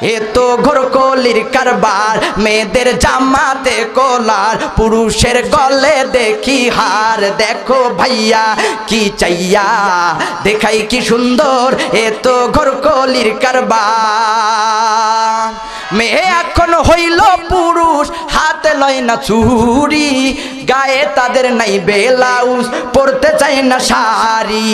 এ তো ঘোরকলির কারবার, মেয়েদের জামাতে কলার, পুরুষের গলে দেখি হার। দেখো ভাইয়া কি চাইয়া দেখাই কি সুন্দর, এ তো ঘোরকলির কারবার। মেয়ে এখন হইল পুরুষ, হাতে লয় না চুড়ি, গায়ে তাদের নাই ব্লাউজ, পরতে চায় না শাড়ি।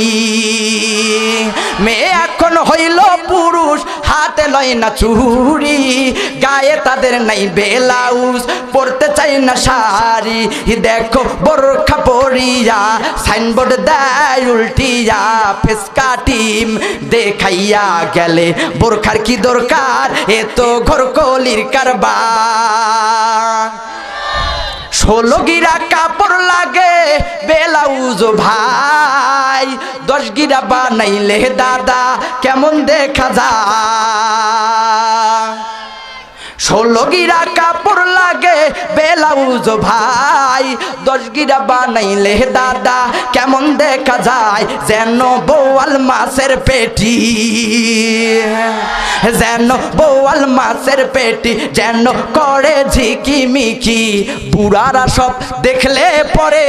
মেয়ে এখন হইল পুরুষ, হাতে লয় না চুড়ি, গায়ে তাদের নাই ব্লাউজ, পরতে চায় না শাড়ি। দেখো বোরখা পরিয়া সাইনবোর্ড দেয় উল্টিয়া, ফেসকা টিম দেখাইয়া গেলে বোরখার কি দরকার, এ তো ঘোরকলির কারবার। 16 গিরা কাপড় লাগে ব্লাউজ ভাই, 10 গিরা বানাইলে দাদা কেমন দেখা যায়। 16 গিরা কাপড় লাগে ব্লাউজ ভাই, 10 গিরা বানাইলে দাদা কেমন দেখা যায়। যেন বোয়াল মাছের পেটি, যেন বোয়াল মাছের পেটি, যেন করে ঝিকিমিকি, বুড়ারা সব দেখলে পরে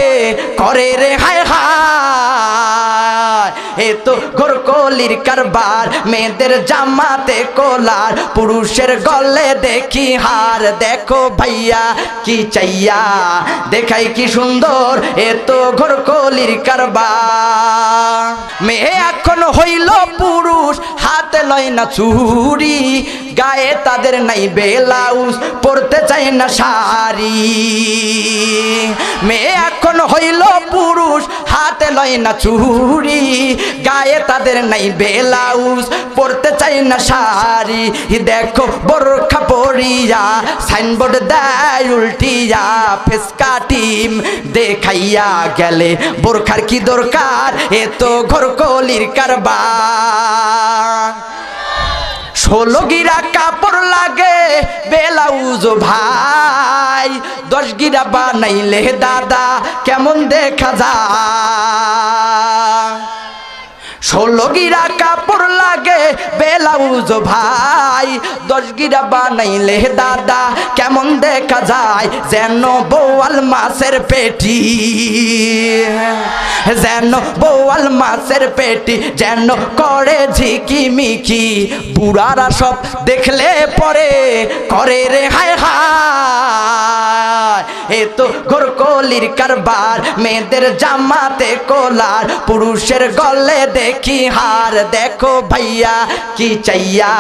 করে রে হায় হায়। এ তো ঘোরকলির কারবার, মেয়েদের জামাতে কলার, পুরুষের গলে দেখি হার। দেখো ভাইয়া কি চাইয়া দেখাই কি সুন্দর, এ তো ঘোরকলির কারবার। মেয়ে এখন হইল পুরুষ, হাতে লয় না চুড়ি, গায়ে তাদের নাই ব্লাউজ, পরতে চায় না শাড়ি। মেয়ে এখন হইল পুরুষ, হাতে লয় না চুড়ি, গায়ে তাদের নাই ব্লাউজ, পরতে চায় না শাড়ি। দেখো বোরখা পরিয়া সাইনবোর্ড দেয় উল্টিয়া, ফেসকা টিম দেখাইয়া গেলে বোরখার কি দরকার, এ তো ঘোরকলির কারবার। 16 গিরা কাপড় লাগে ব্লাউজ ভাই, 10 গিরা বানাইলে দাদা কেমন দেখা যায়। 16 গিরা কাপড় লাগে ব্লাউজ ভাই, 10 গিরা বানাইলে দাদা কেমন দেখা যায়। যেন বোয়াল মাছের পেটি, যেন বোয়াল মাছের পেটি, যেন করে ঝিকিমিকি, বুড়ারা সব দেখলে পরে করে রে হায় হায়। এ তো ঘোরকলির কারবার, মেয়েদের জামাতে কলার, পুরুষের গলে দেখি হার। দেখো ভাইয়া কি চাইয়া